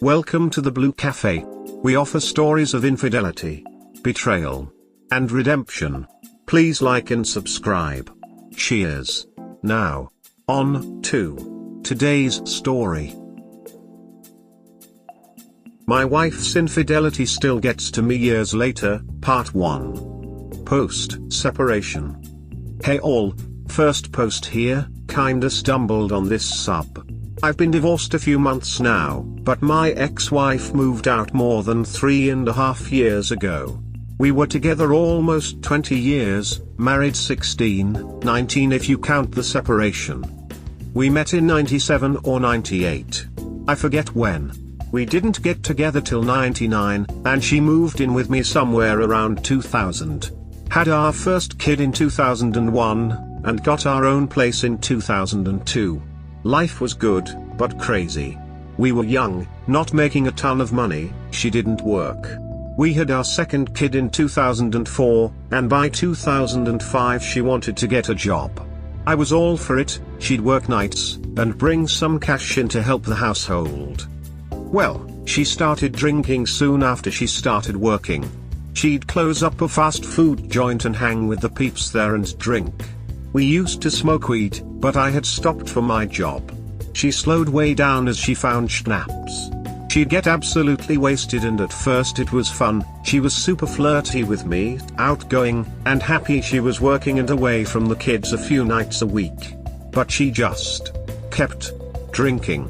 Welcome to the Blue Cafe. We offer stories of infidelity, betrayal, and redemption. Please like and subscribe. Cheers. Now, on to today's story. My wife's infidelity still gets to me years later, part 1. Post-separation. Hey all, first post here, kinda stumbled on this sub. I've been divorced a few months now, but my ex-wife moved out more than 3.5 years ago. We were together almost 20 years, married 16, 19 if you count the separation. We met in 97 or 98. I forget when. We didn't get together till 99, and she moved in with me somewhere around 2000. Had our first kid in 2001, and got our own place in 2002. Life was good, but crazy. We were young, not making a ton of money, she didn't work. We had our second kid in 2004, and by 2005 she wanted to get a job. I was all for it, she'd work nights, and bring some cash in to help the household. Well, she started drinking soon after she started working. She'd close up a fast food joint and hang with the peeps there and drink. We used to smoke weed, but I had stopped for my job. She slowed way down as she found schnapps. She'd get absolutely wasted, and at first it was fun. She was super flirty with me, outgoing, and happy she was working and away from the kids a few nights a week. But she just kept drinking.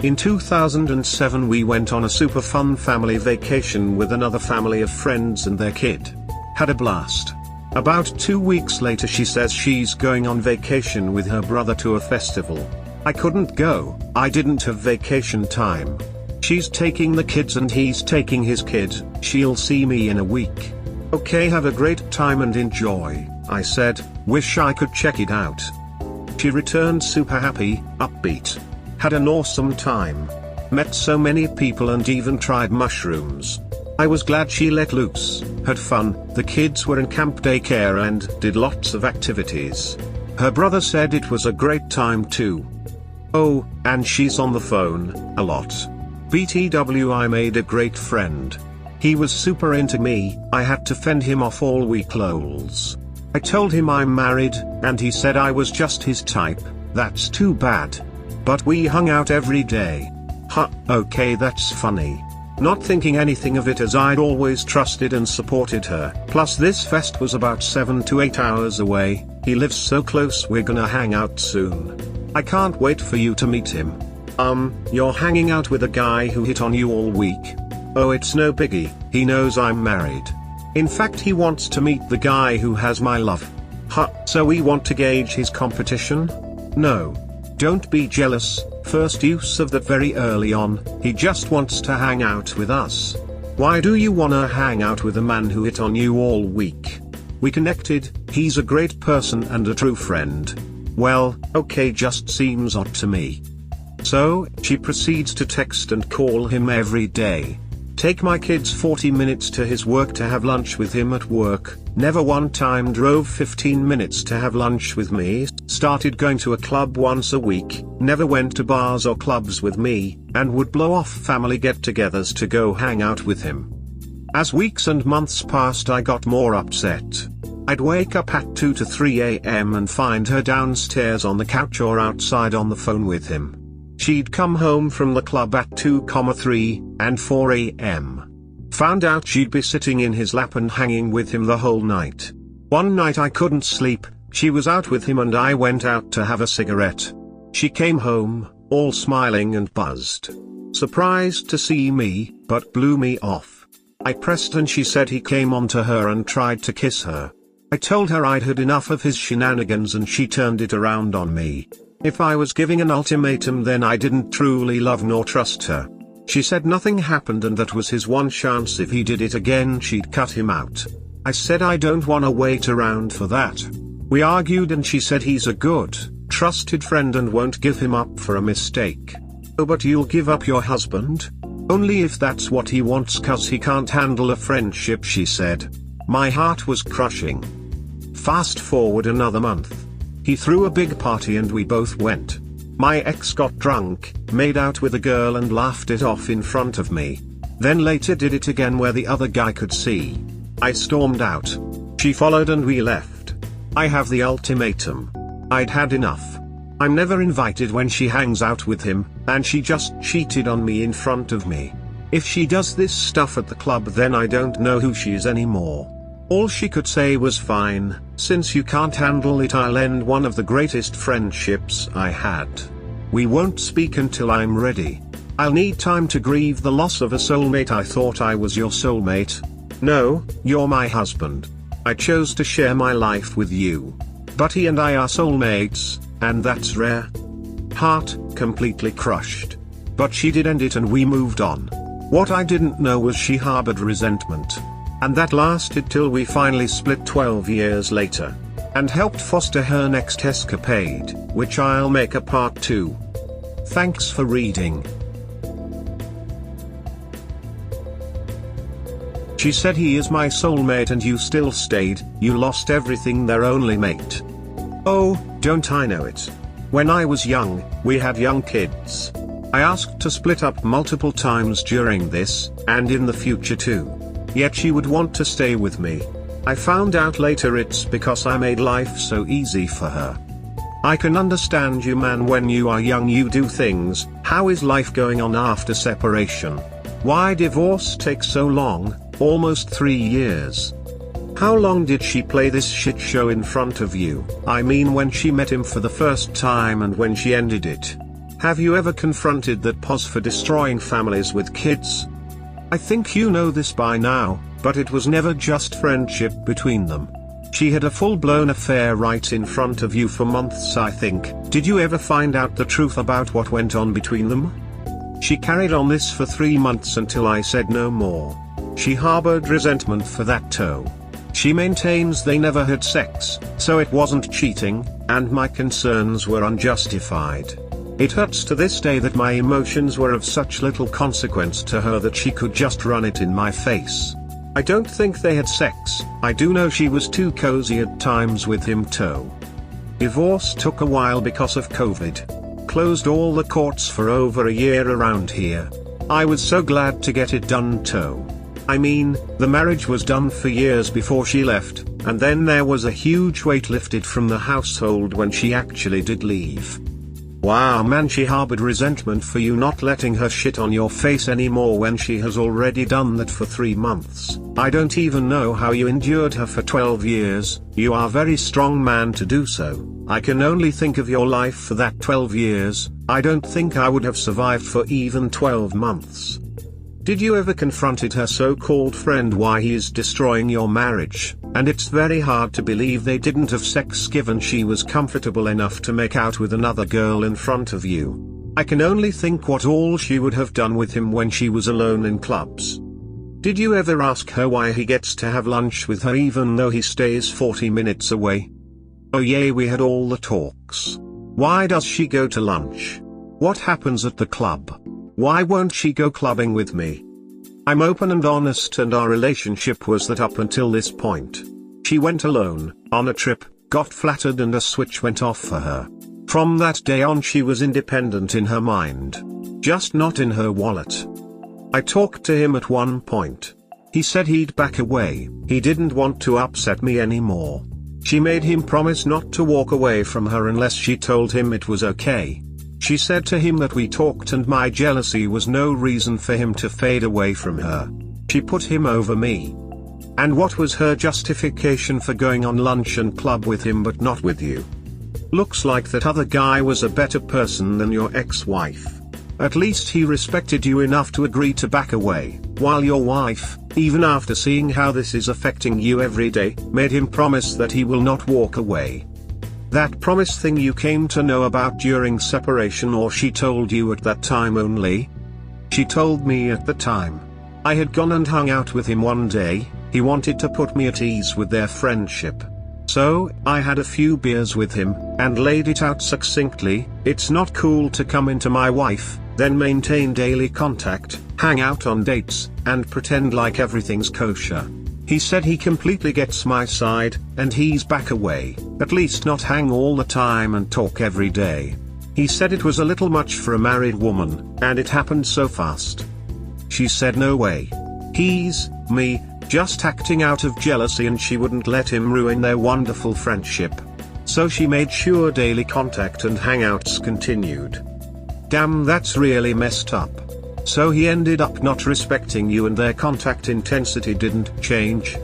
In 2007 we went on a super fun family vacation with another family of friends and their kid. Had a blast. About 2 weeks later she says she's going on vacation with her brother to a festival. I couldn't go, I didn't have vacation time. She's taking the kids and he's taking his kid, she'll see me in a week. Okay, have a great time and enjoy, I said, wish I could check it out. She returned super happy, upbeat. Had an awesome time. Met so many people and even tried mushrooms. I was glad she let loose, had fun. The kids were in camp daycare and did lots of activities. Her brother said it was a great time too. Oh, and she's on the phone a lot. BTW, I made a great friend. He was super into me, I had to fend him off all week lols. I told him I'm married, and he said I was just his type. That's too bad. But we hung out every day. Okay, that's funny. Not thinking anything of it as I'd always trusted and supported her. Plus this fest was about 7 to 8 hours away. He lives so close, we're gonna hang out soon. I can't wait for you to meet him. You're hanging out with a guy who hit on you all week? Oh, it's no biggie, he knows I'm married. In fact, he wants to meet the guy who has my love. So we want to gauge his competition? No. Don't be jealous, first use of that very early on, he just wants to hang out with us. Why do you wanna hang out with a man who hit on you all week? We connected, he's a great person and a true friend. Well, okay, just seems odd to me. So, she proceeds to text and call him every day. Take my kids 40 minutes to his work to have lunch with him at work, never one time drove 15 minutes to have lunch with me, started going to a club once a week, never went to bars or clubs with me, and would blow off family get-togethers to go hang out with him. As weeks and months passed, I got more upset. I'd wake up at 2 to 3 a.m. and find her downstairs on the couch or outside on the phone with him. She'd come home from the club at 2, 3, and 4 a.m. Found out she'd be sitting in his lap and hanging with him the whole night. One night I couldn't sleep, she was out with him and I went out to have a cigarette. She came home, all smiling and buzzed. Surprised to see me, but blew me off. I pressed and she said he came onto her and tried to kiss her. I told her I'd had enough of his shenanigans and she turned it around on me. If I was giving an ultimatum, then I didn't truly love nor trust her. She said nothing happened and that was his one chance. If he did it again, she'd cut him out. I said I don't wanna wait around for that. We argued and she said he's a good, trusted friend and won't give him up for a mistake. Oh, but you'll give up your husband? Only if that's what he wants, 'cause he can't handle a friendship, she said. My heart was crushing. Fast forward another month. He threw a big party and we both went. My ex got drunk, made out with a girl and laughed it off in front of me. Then later did it again where the other guy could see. I stormed out. She followed and we left. I have the ultimatum. I'd had enough. I'm never invited when she hangs out with him, and she just cheated on me in front of me. If she does this stuff at the club, then I don't know who she is anymore. All she could say was, fine, since you can't handle it, I'll end one of the greatest friendships I had. We won't speak until I'm ready. I'll need time to grieve the loss of a soulmate. I thought I was your soulmate. No, you're my husband. I chose to share my life with you. But he and I are soulmates, and that's rare. Heart completely crushed. But she did end it and we moved on. What I didn't know was she harbored resentment. And that lasted till we finally split 12 years later. And helped foster her next escapade, which I'll make a part 2. Thanks for reading. She said he is my soulmate and you still stayed, you lost everything, their only mate. Oh, don't I know it. When I was young, we had young kids. I asked to split up multiple times during this, and in the future too. Yet she would want to stay with me. I found out later it's because I made life so easy for her. I can understand you, man. When you are young you do things. How is life going on after separation? Why divorce take so long, almost 3 years? How long did she play this shit show in front of you? I mean, when she met him for the first time and when she ended it. Have you ever confronted that pause for destroying families with kids? I think you know this by now, but it was never just friendship between them. She had a full-blown affair right in front of you for months, I think. Did you ever find out the truth about what went on between them? She carried on this for 3 months until I said no more. She harbored resentment for that too. She maintains they never had sex, so it wasn't cheating, and my concerns were unjustified. It hurts to this day that my emotions were of such little consequence to her that she could just run it in my face. I don't think they had sex. I do know she was too cozy at times with him too. Divorce took a while because of COVID. Closed all the courts for over a year around here. I was so glad to get it done too. I mean, the marriage was done for years before she left, and then there was a huge weight lifted from the household when she actually did leave. Wow, man, she harbored resentment for you not letting her shit on your face anymore when she has already done that for 3 months. I don't even know how you endured her for 12 years, you are a very strong man to do so. I can only think of your life for that 12 years, I don't think I would have survived for even 12 months. Did you ever confronted her so-called friend why he is destroying your marriage? And it's very hard to believe they didn't have sex given she was comfortable enough to make out with another girl in front of you. I can only think what all she would have done with him when she was alone in clubs. Did you ever ask her why he gets to have lunch with her even though he stays 40 minutes away? Oh yeah, we had all the talks. Why does she go to lunch? What happens at the club? Why won't she go clubbing with me? I'm open and honest, and our relationship was that up until this point. She went alone, on a trip, got flattered and a switch went off for her. From that day on she was independent in her mind. Just not in her wallet. I talked to him at one point. He said he'd back away, he didn't want to upset me anymore. She made him promise not to walk away from her unless she told him it was okay. She said to him that we talked and my jealousy was no reason for him to fade away from her. She put him over me. And what was her justification for going on lunch and club with him but not with you? Looks like that other guy was a better person than your ex-wife. At least he respected you enough to agree to back away, while your wife, even after seeing how this is affecting you every day, made him promise that he will not walk away. That promise thing you came to know about during separation, or she told you at that time only? She told me at the time. I had gone and hung out with him one day, he wanted to put me at ease with their friendship. So, I had a few beers with him, and laid it out succinctly, it's not cool to come into my wife, then maintain daily contact, hang out on dates, and pretend like everything's kosher. He said he completely gets my side, and he's back away, at least not hang all the time and talk every day. He said it was a little much for a married woman, and it happened so fast. She said no way. He's, me, just acting out of jealousy, and she wouldn't let him ruin their wonderful friendship. So she made sure daily contact and hangouts continued. Damn, that's really messed up. So he ended up not respecting you and their contact intensity didn't change?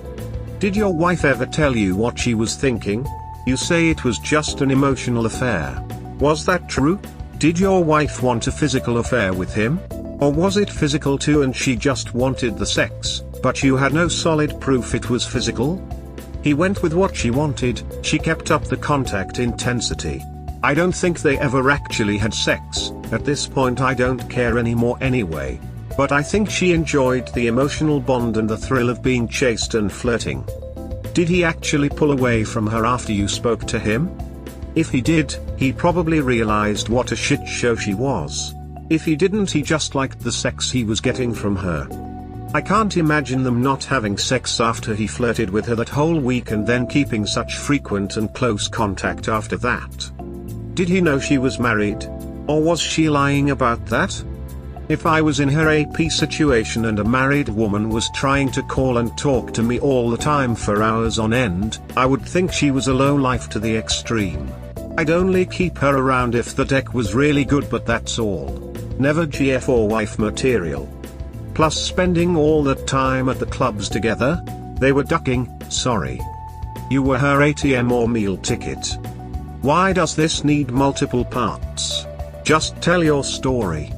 Did your wife ever tell you what she was thinking? You say it was just an emotional affair. Was that true? Did your wife want a physical affair with him? Or was it physical too and she just wanted the sex, but you had no solid proof it was physical? He went with what she wanted, she kept up the contact intensity. I don't think they ever actually had sex. At this point I don't care anymore anyway. But I think she enjoyed the emotional bond and the thrill of being chased and flirting. Did he actually pull away from her after you spoke to him? If he did, he probably realized what a shit show she was. If he didn't, he just liked the sex he was getting from her. I can't imagine them not having sex after he flirted with her that whole week and then keeping such frequent and close contact after that. Did he know she was married? Or was she lying about that? If I was in her AP situation and a married woman was trying to call and talk to me all the time for hours on end, I would think she was a lowlife to the extreme. I'd only keep her around if the deck was really good, but that's all. Never GF or wife material. Plus spending all that time at the clubs together? They were ducking, sorry. You were her ATM or meal ticket. Why does this need multiple parts? Just tell your story.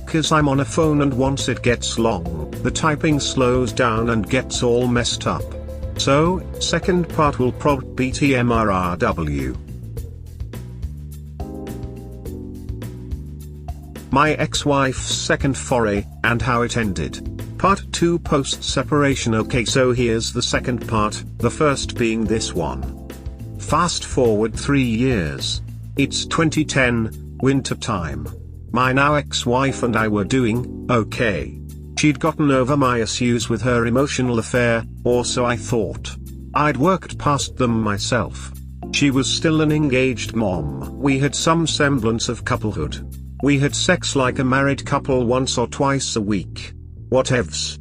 'Cause I'm on a phone and once it gets long, the typing slows down and gets all messed up. So, second part will probably be TMRRW. My ex-wife's second foray, and how it ended. Part 2 post-separation. Okay, so here's the second part, the first being this one. Fast forward 3 years. It's 2010, winter time. My now ex-wife and I were doing okay. She'd gotten over my issues with her emotional affair, or so I thought. I'd worked past them myself. She was still an engaged mom. We had some semblance of couplehood. We had sex like a married couple once or twice a week. Whatevs.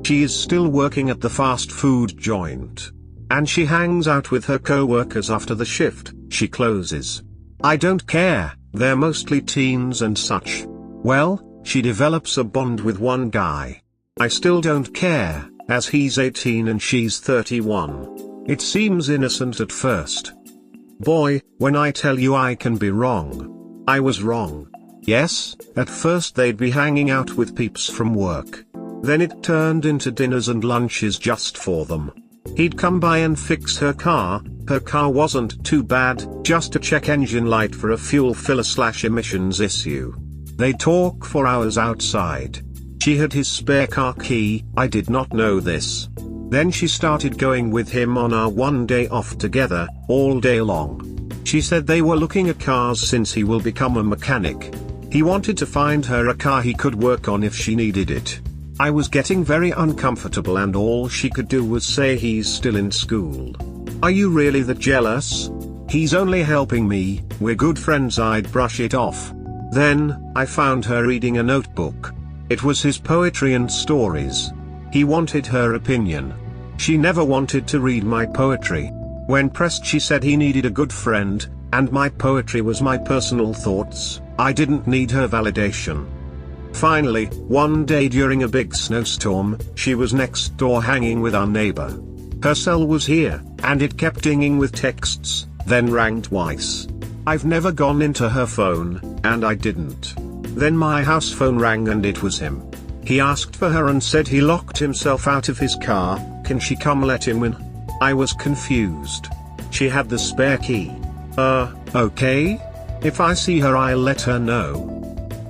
She is still working at the fast food joint. And she hangs out with her co-workers after the shift she closes. I don't care, they're mostly teens and such. Well, she develops a bond with one guy. I still don't care, as he's 18 and she's 31. It seems innocent at first. Boy, when I tell you I can be wrong. I was wrong. Yes, at first they'd be hanging out with peeps from work. Then it turned into dinners and lunches just for them. He'd come by and fix her car wasn't too bad, just a check engine light for a fuel filler/emissions issue. They'd talk for hours outside. She had his spare car key, I did not know this. Then she started going with him on our one day off together, all day long. She said they were looking at cars since he will become a mechanic. He wanted to find her a car he could work on if she needed it. I was getting very uncomfortable and all she could do was say he's still in school. Are you really that jealous? He's only helping me, we're good friends. I'd brush it off. Then, I found her reading a notebook. It was his poetry and stories. He wanted her opinion. She never wanted to read my poetry. When pressed she said he needed a good friend, and my poetry was my personal thoughts. I didn't need her validation. Finally, one day during a big snowstorm, she was next door hanging with our neighbor. Her cell was here, and it kept dinging with texts, then rang twice. I've never gone into her phone, and I didn't. Then my house phone rang and it was him. He asked for her and said he locked himself out of his car. Can she come let him in? I was confused. She had the spare key. Okay? If I see her I'll let her know.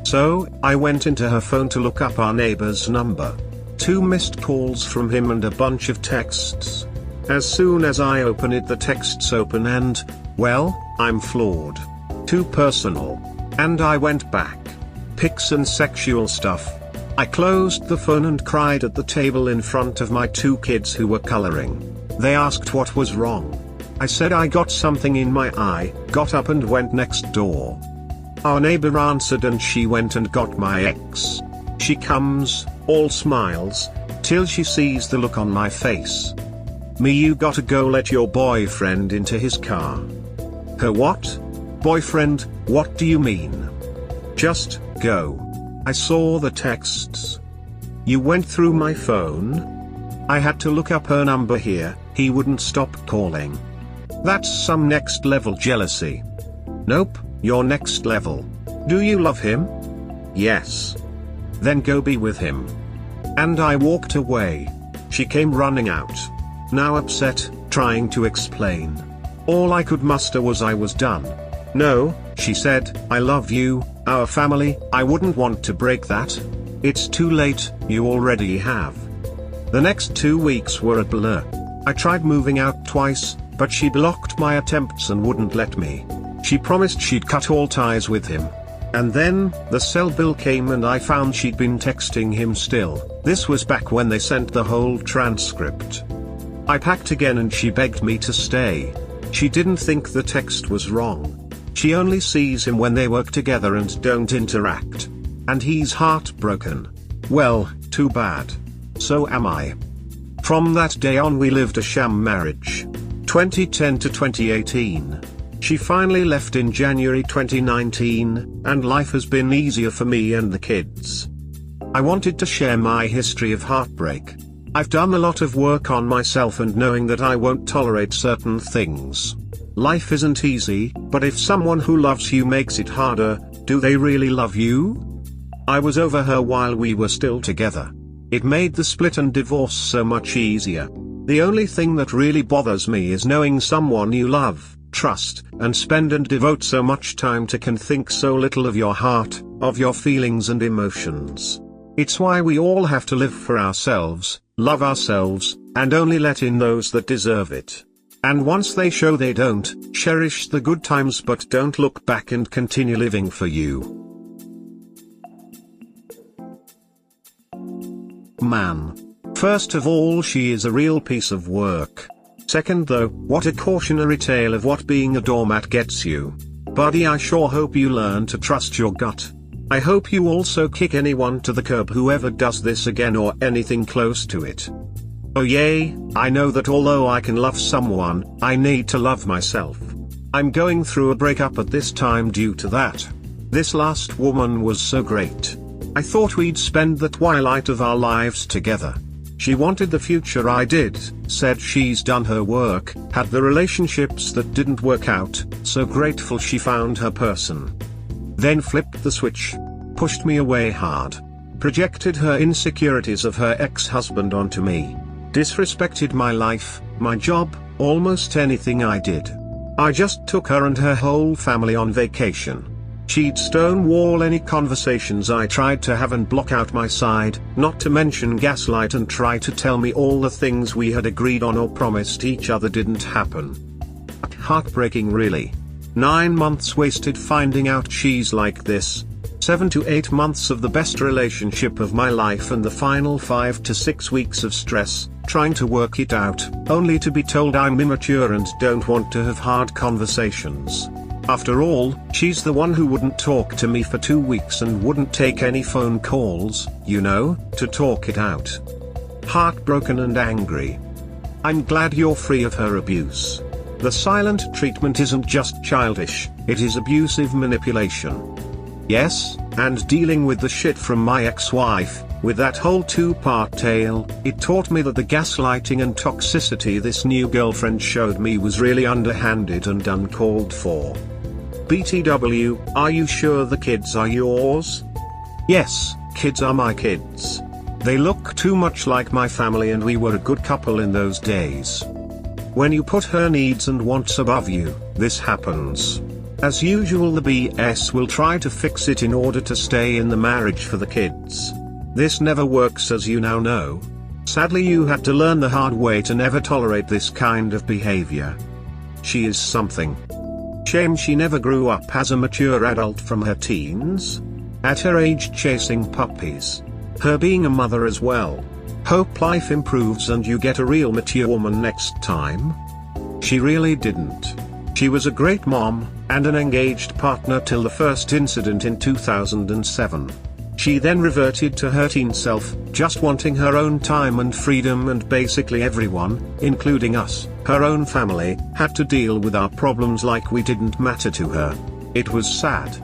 So, I went into her phone to look up our neighbor's number. 2 missed calls from him and a bunch of texts. As soon as I open it the texts open and, well, I'm floored. Too personal. And I went back. Pics and sexual stuff. I closed the phone and cried at the table in front of my 2 kids who were coloring. They asked what was wrong. I said I got something in my eye, got up and went next door. Our neighbor answered and she went and got my ex. She comes, all smiles, till she sees the look on my face. Me, you gotta go let your boyfriend into his car. Her what? Boyfriend, what do you mean? Just go. I saw the texts. You went through my phone? I had to look up her number here, he wouldn't stop calling. That's some next level jealousy. Nope, you're next level. Do you love him? Yes. Then go be with him. And I walked away. She came running out. Now upset, trying to explain. All I could muster was I was done. No, she said, I love you, our family, I wouldn't want to break that. It's too late, you already have. The next 2 weeks were a blur. I tried moving out twice, but she blocked my attempts and wouldn't let me. She promised she'd cut all ties with him. And then, the cell bill came and I found she'd been texting him still. This was back when they sent the whole transcript. I packed again and she begged me to stay. She didn't think the text was wrong. She only sees him when they work together and don't interact. And he's heartbroken. Well, too bad. So am I. From that day on we lived a sham marriage. 2010 to 2018. She finally left in January 2019, and life has been easier for me and the kids. I wanted to share my history of heartbreak. I've done a lot of work on myself and knowing that I won't tolerate certain things. Life isn't easy, but if someone who loves you makes it harder, do they really love you? I was over her while we were still together. It made the split and divorce so much easier. The only thing that really bothers me is knowing someone you love, trust, and spend and devote so much time to can think so little of your heart, of your feelings and emotions. It's why we all have to live for ourselves, love ourselves, and only let in those that deserve it. And once they show they don't, cherish the good times but don't look back and continue living for you. Man. First of all, she is a real piece of work. Second though, what a cautionary tale of what being a doormat gets you. Buddy, I sure hope you learn to trust your gut. I hope you also kick anyone to the curb whoever does this again or anything close to it. Oh yay, I know that although I can love someone, I need to love myself. I'm going through a breakup at this time due to that. This last woman was so great. I thought we'd spend the twilight of our lives together. She wanted the future I did, said she's done her work, had the relationships that didn't work out, so grateful she found her person. Then flipped the switch. Pushed me away hard. Projected her insecurities of her ex-husband onto me. Disrespected my life, my job, almost anything I did. I just took her and her whole family on vacation. She'd stonewall any conversations I tried to have and block out my side, not to mention gaslight and try to tell me all the things we had agreed on or promised each other didn't happen. Heartbreaking really. 9 months wasted finding out she's like this. 7 to 8 months of the best relationship of my life and the final 5 to 6 weeks of stress, trying to work it out, only to be told I'm immature and don't want to have hard conversations. After all, she's the one who wouldn't talk to me for 2 weeks and wouldn't take any phone calls, you know, to talk it out. Heartbroken and angry. I'm glad you're free of her abuse. The silent treatment isn't just childish, it is abusive manipulation. Yes, and dealing with the shit from my ex-wife, with that whole 2-part tale, it taught me that the gaslighting and toxicity this new girlfriend showed me was really underhanded and uncalled for. BTW, are you sure the kids are yours? Yes, kids are my kids. They look too much like my family and we were a good couple in those days. When you put her needs and wants above you, this happens. As usual, the BS will try to fix it in order to stay in the marriage for the kids. This never works, as you now know. Sadly, you had to learn the hard way to never tolerate this kind of behavior. She is something. Shame she never grew up as a mature adult from her teens. At her age chasing puppies. Her being a mother as well. Hope life improves and you get a real mature woman next time. She really didn't. She was a great mom, and an engaged partner till the first incident in 2007. She then reverted to her teen self, just wanting her own time and freedom, and basically everyone, including us, her own family, had to deal with our problems like we didn't matter to her. It was sad.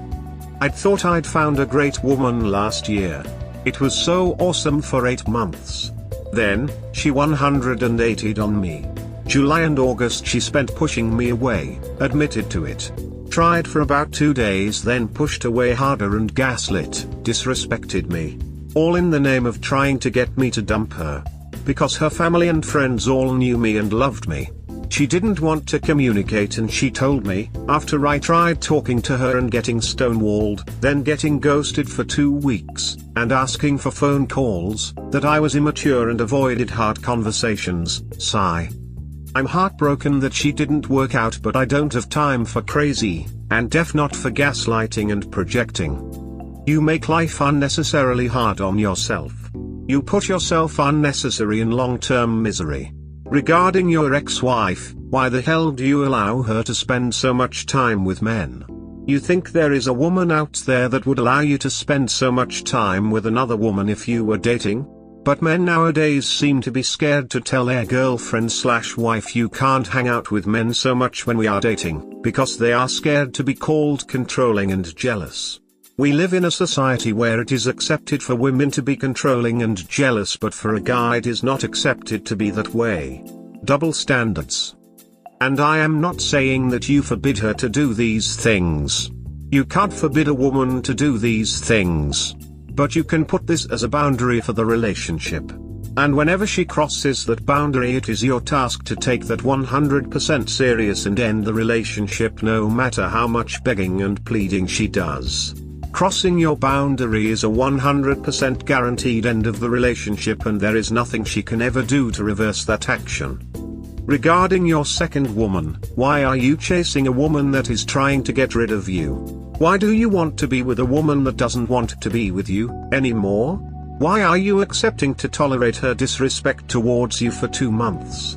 I'd thought I'd found a great woman last year. It was so awesome for 8 months. Then, she 180'd on me. July and August she spent pushing me away, admitted to it. Tried for about 2 days, then pushed away harder and gaslit, disrespected me. All in the name of trying to get me to dump her. Because her family and friends all knew me and loved me. She didn't want to communicate, and she told me, after I tried talking to her and getting stonewalled, then getting ghosted for 2 weeks, and asking for phone calls, that I was immature and avoided hard conversations. Sigh. I'm heartbroken that she didn't work out, but I don't have time for crazy, and not for gaslighting and projecting. You make life unnecessarily hard on yourself. You put yourself unnecessary in long-term misery. Regarding your ex-wife, why the hell do you allow her to spend so much time with men? You think there is a woman out there that would allow you to spend so much time with another woman if you were dating? But men nowadays seem to be scared to tell their girlfriend/wife you can't hang out with men so much when we are dating, because they are scared to be called controlling and jealous. We live in a society where it is accepted for women to be controlling and jealous, but for a guy it is not accepted to be that way. Double standards. And I am not saying that you forbid her to do these things. You can't forbid a woman to do these things. But you can put this as a boundary for the relationship. And whenever she crosses that boundary, it is your task to take that 100% serious and end the relationship, no matter how much begging and pleading she does. Crossing your boundary is a 100% guaranteed end of the relationship, and there is nothing she can ever do to reverse that action. Regarding your second woman, why are you chasing a woman that is trying to get rid of you? Why do you want to be with a woman that doesn't want to be with you anymore? Why are you accepting to tolerate her disrespect towards you for 2 months?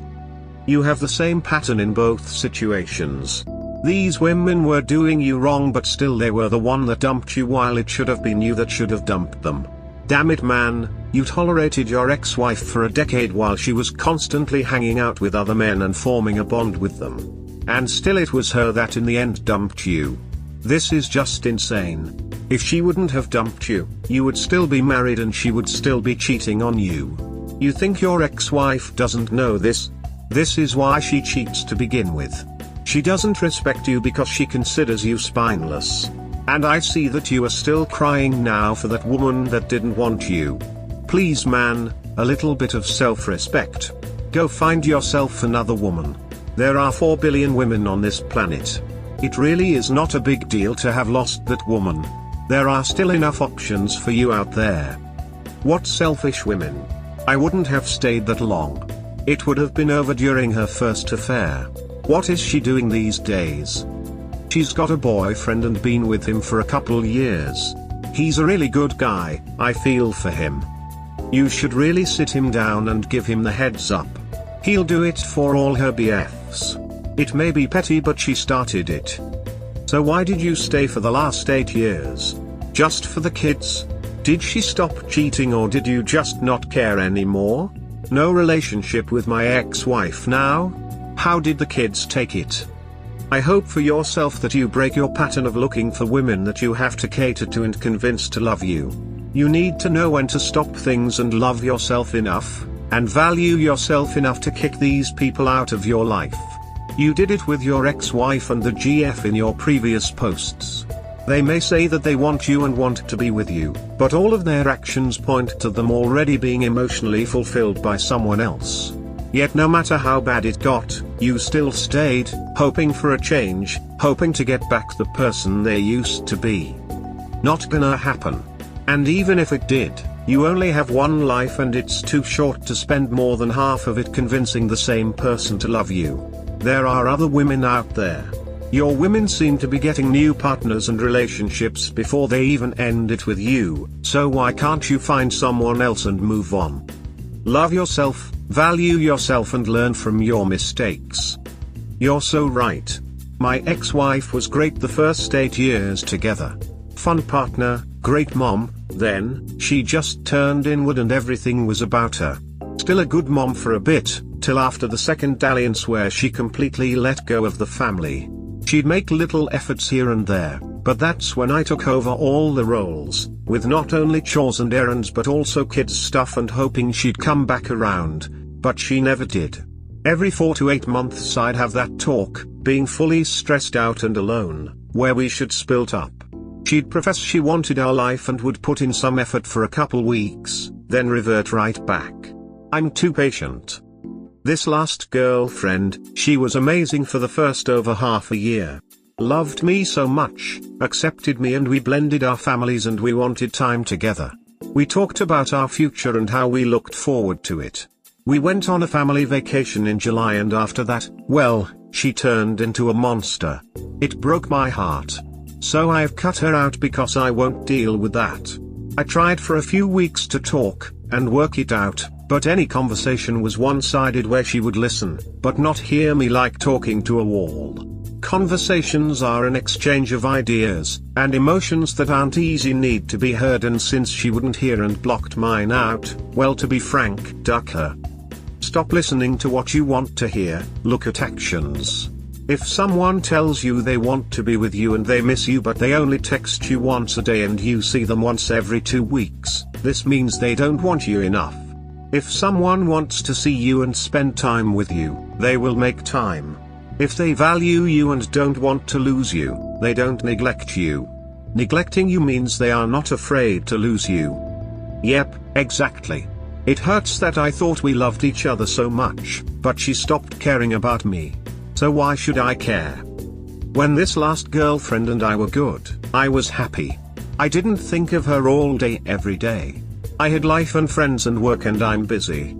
You have the same pattern in both situations. These women were doing you wrong, but still they were the one that dumped you, while it should have been you that should have dumped them. Damn it, man, you tolerated your ex-wife for a decade while she was constantly hanging out with other men and forming a bond with them. And still it was her that in the end dumped you. This is just insane. If she wouldn't have dumped you, you would still be married and she would still be cheating on you. You think your ex-wife doesn't know this? This is why she cheats to begin with. She doesn't respect you because she considers you spineless. And I see that you are still crying now for that woman that didn't want you. Please, man, a little bit of self-respect. Go find yourself another woman. There are 4 billion women on this planet. It really is not a big deal to have lost that woman. There are still enough options for you out there. What selfish women. I wouldn't have stayed that long. It would have been over during her first affair. What is she doing these days? She's got a boyfriend and been with him for a couple years. He's a really good guy, I feel for him. You should really sit him down and give him the heads up. He'll do it for all her BFs. It may be petty, but she started it. So why did you stay for the last 8 years? Just for the kids? Did she stop cheating, or did you just not care anymore? No relationship with my ex-wife now? How did the kids take it? I hope for yourself that you break your pattern of looking for women that you have to cater to and convince to love you. You need to know when to stop things and love yourself enough, and value yourself enough to kick these people out of your life. You did it with your ex-wife and the GF in your previous posts. They may say that they want you and want to be with you, but all of their actions point to them already being emotionally fulfilled by someone else. Yet no matter how bad it got, you still stayed, hoping for a change, hoping to get back the person they used to be. Not gonna happen. And even if it did, you only have one life, and it's too short to spend more than half of it convincing the same person to love you. There are other women out there. Your women seem to be getting new partners and relationships before they even end it with you, so why can't you find someone else and move on? Love yourself, value yourself, and learn from your mistakes. You're so right. My ex-wife was great the first 8 years together. Fun partner, great mom, then, she just turned inward and everything was about her. Still a good mom for a bit, till after the second dalliance where she completely let go of the family. She'd make little efforts here and there, but that's when I took over all the roles, with not only chores and errands but also kids stuff and hoping she'd come back around, but she never did. Every 4 to 8 months I'd have that talk, being fully stressed out and alone, where we should split up. She'd profess she wanted our life and would put in some effort for a couple weeks, then revert right back. I'm too patient. This last girlfriend, she was amazing for the first over half a year. Loved me so much, accepted me and we blended our families and we wanted time together. We talked about our future and how we looked forward to it. We went on a family vacation in July and after that, well, she turned into a monster. It broke my heart. So I've cut her out because I won't deal with that. I tried for a few weeks to talk and work it out, but any conversation was one-sided where she would listen, but not hear me like talking to a wall. Conversations are an exchange of ideas, and emotions that aren't easy need to be heard, and since she wouldn't hear and blocked mine out, well, to be frank, duck her. Stop listening to what you want to hear, look at actions. If someone tells you they want to be with you and they miss you but they only text you once a day and you see them once every 2 weeks, this means they don't want you enough. If someone wants to see you and spend time with you, they will make time. If they value you and don't want to lose you, they don't neglect you. Neglecting you means they are not afraid to lose you. Yep, exactly. It hurts that I thought we loved each other so much, but she stopped caring about me. So why should I care? When this last girlfriend and I were good, I was happy. I didn't think of her all day every day. I had life and friends and work and I'm busy.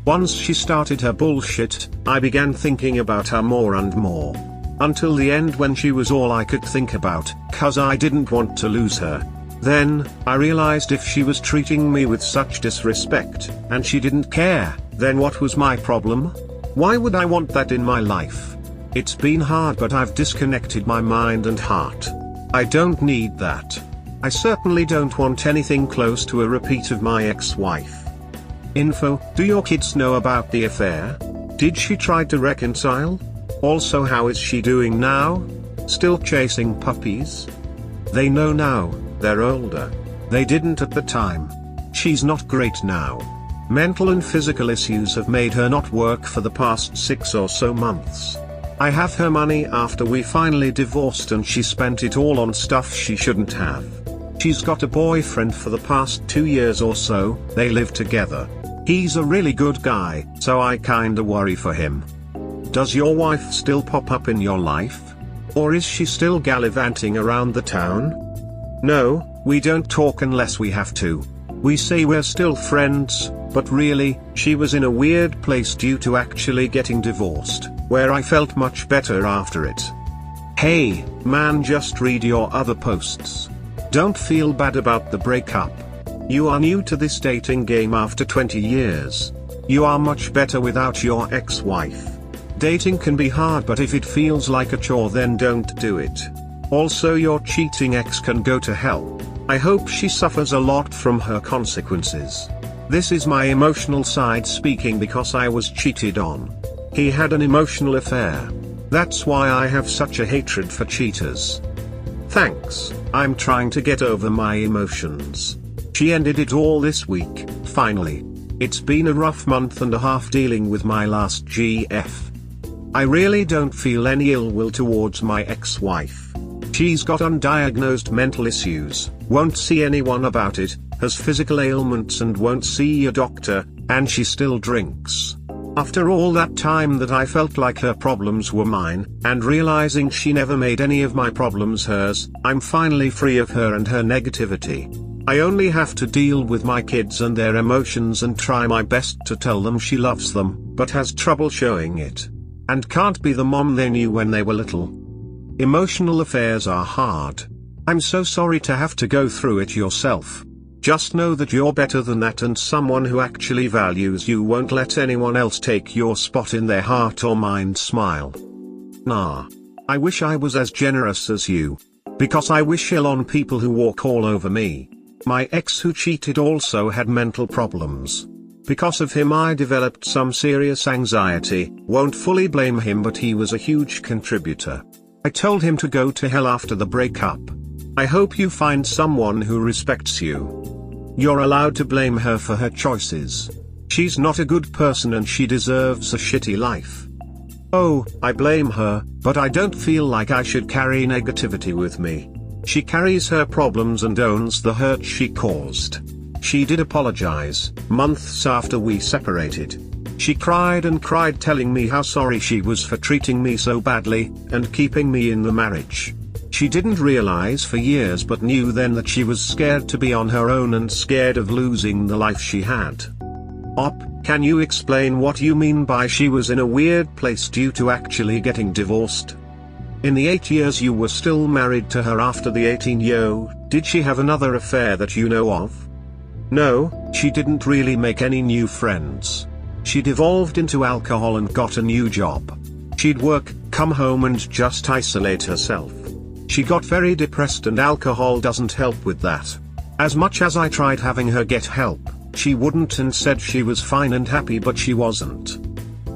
Once she started her bullshit, I began thinking about her more and more. Until the end when she was all I could think about, 'cause I didn't want to lose her. Then, I realized if she was treating me with such disrespect, and she didn't care, then what was my problem? Why would I want that in my life? It's been hard but I've disconnected my mind and heart. I don't need that. I certainly don't want anything close to a repeat of my ex-wife. Info: do your kids know about the affair? Did she try to reconcile? Also, how is she doing now? Still chasing puppies? They know now, they're older. They didn't at the time. She's not great now. Mental and physical issues have made her not work for the past 6 or so months. I have her money after we finally divorced and she spent it all on stuff she shouldn't have. She's got a boyfriend for the past 2 years or so, they live together. He's a really good guy, so I kinda worry for him. Does your wife still pop up in your life? Or is she still gallivanting around the town? No, we don't talk unless we have to. We say we're still friends, but really, she was in a weird place due to actually getting divorced, where I felt much better after it. Hey, man, just read your other posts. Don't feel bad about the breakup. You are new to this dating game after 20 years. You are much better without your ex-wife. Dating can be hard, but if it feels like a chore then don't do it. Also, your cheating ex can go to hell. I hope she suffers a lot from her consequences. This is my emotional side speaking because I was cheated on. He had an emotional affair. That's why I have such a hatred for cheaters. Thanks, I'm trying to get over my emotions. She ended it all this week, finally. It's been a rough month and a half dealing with my last GF. I really don't feel any ill will towards my ex-wife. She's got undiagnosed mental issues, won't see anyone about it, has physical ailments and won't see a doctor, and she still drinks. After all that time that I felt like her problems were mine, and realizing she never made any of my problems hers, I'm finally free of her and her negativity. I only have to deal with my kids and their emotions and try my best to tell them she loves them, but has trouble showing it. And can't be the mom they knew when they were little. Emotional affairs are hard. I'm so sorry to have to go through it yourself. Just know that you're better than that, and someone who actually values you won't let anyone else take your spot in their heart or mind. Smile. Nah. I wish I was as generous as you. Because I wish ill on people who walk all over me. My ex who cheated also had mental problems. Because of him I developed some serious anxiety. Won't fully blame him, but he was a huge contributor. I told him to go to hell after the breakup. I hope you find someone who respects you. You're allowed to blame her for her choices. She's not a good person and she deserves a shitty life. Oh, I blame her, but I don't feel like I should carry negativity with me. She carries her problems and owns the hurt she caused. She did apologize, months after we separated. She cried and cried telling me how sorry she was for treating me so badly, and keeping me in the marriage. She didn't realize for years but knew then that she was scared to be on her own and scared of losing the life she had. Can you explain what you mean by she was in a weird place due to actually getting divorced? In the 8 years you were still married to her after the 18-year, did she have another affair that you know of? No, she didn't really make any new friends. She devolved into alcohol and got a new job. She'd work, come home and just isolate herself. She got very depressed and alcohol doesn't help with that. As much as I tried having her get help, she wouldn't and said she was fine and happy, but she wasn't.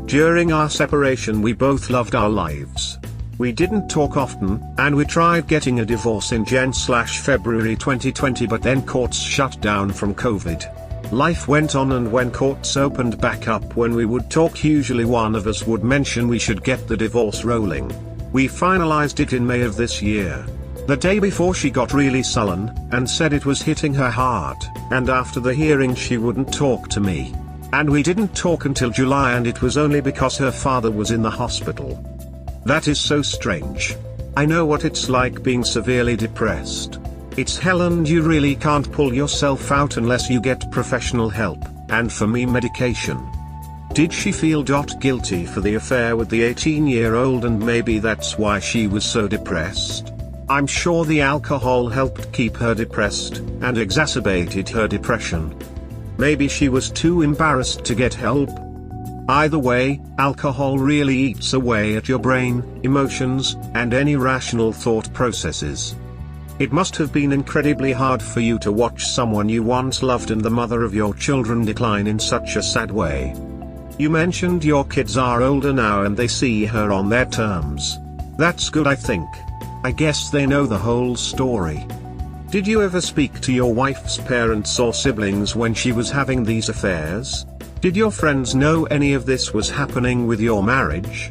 During our separation we both loved our lives. We didn't talk often, and we tried getting a divorce in Jan/February 2020, but then courts shut down from COVID. Life went on, and when courts opened back up, when we would talk usually one of us would mention we should get the divorce rolling. We finalized it in May of this year. The day before she got really sullen, and said it was hitting her hard, and after the hearing she wouldn't talk to me. And we didn't talk until July, and it was only because her father was in the hospital. That is so strange. I know what it's like being severely depressed. It's hell and you really can't pull yourself out unless you get professional help, and for me medication. Did she feel guilty for the affair with the 18-year-old, and maybe that's why she was so depressed? I'm sure the alcohol helped keep her depressed, and exacerbated her depression. Maybe she was too embarrassed to get help. Either way, alcohol really eats away at your brain, emotions, and any rational thought processes. It must have been incredibly hard for you to watch someone you once loved and the mother of your children decline in such a sad way. You mentioned your kids are older now and they see her on their terms. That's good, I think. I guess they know the whole story. Did you ever speak to your wife's parents or siblings when she was having these affairs? Did your friends know any of this was happening with your marriage?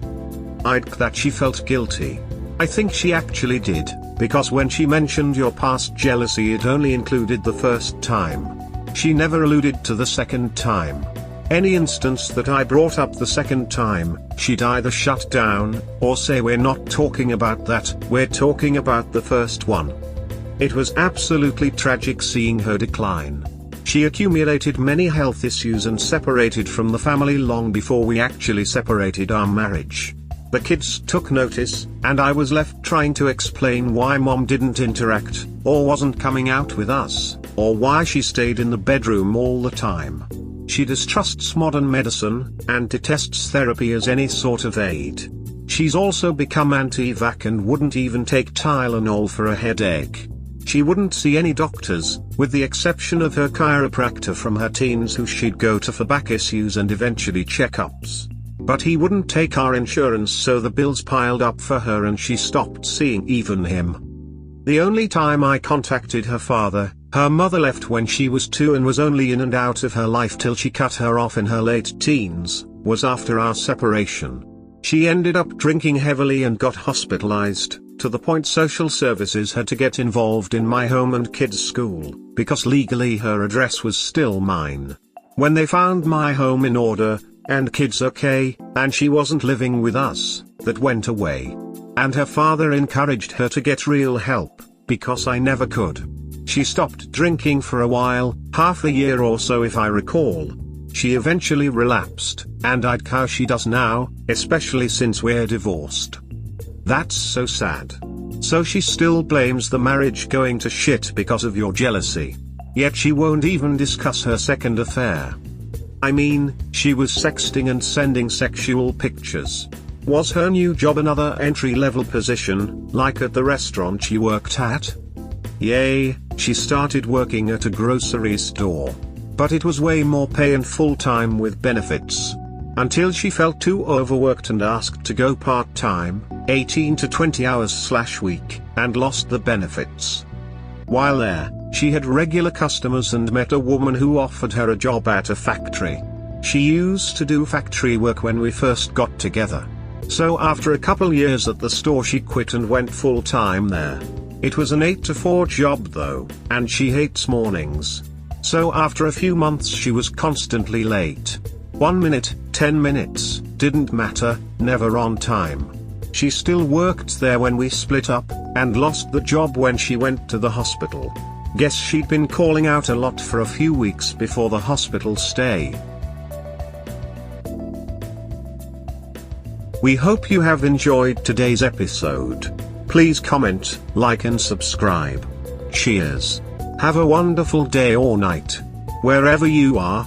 That she felt guilty. I think she actually did, because when she mentioned your past jealousy it only included the first time. She never alluded to the second time. Any instance that I brought up the second time, she'd either shut down, or say we're not talking about that, we're talking about the first one. It was absolutely tragic seeing her decline. She accumulated many health issues and separated from the family long before we actually separated our marriage. The kids took notice, and I was left trying to explain why mom didn't interact, or wasn't coming out with us, or why she stayed in the bedroom all the time. She distrusts modern medicine, and detests therapy as any sort of aid. She's also become anti-vax and wouldn't even take Tylenol for a headache. She wouldn't see any doctors, with the exception of her chiropractor from her teens who she'd go to for back issues and eventually checkups. But he wouldn't take our insurance, so the bills piled up for her and she stopped seeing even him. The only time I contacted her father, her mother left when she was 2 and was only in and out of her life till she cut her off in her late teens, was after our separation. She ended up drinking heavily and got hospitalized, to the point social services had to get involved in my home and kids' school, because legally her address was still mine. When they found my home in order, and kids okay, and she wasn't living with us, that went away. And her father encouraged her to get real help, because I never could. She stopped drinking for a while, half a year or so if I recall. She eventually relapsed, and I'd how she does now, especially since we're divorced. That's so sad. So she still blames the marriage going to shit because of your jealousy. Yet she won't even discuss her second affair. I mean, she was sexting and sending sexual pictures. Was her new job another entry-level position, like at the restaurant she worked at? Yay, she started working at a grocery store. But it was way more pay and full-time with benefits. Until she felt too overworked and asked to go part-time, 18 to 20 hours/week, and lost the benefits. While there, she had regular customers and met a woman who offered her a job at a factory. She used to do factory work when we first got together. So after a couple years at the store she quit and went full-time there. It was an 8 to 4 job though, and she hates mornings. So after a few months she was constantly late. 1 minute, 10 minutes, didn't matter, never on time. She still worked there when we split up, and lost the job when she went to the hospital. Guess she'd been calling out a lot for a few weeks before the hospital stay. We hope you have enjoyed today's episode. Please comment, like and subscribe. Cheers. Have a wonderful day or night, wherever you are.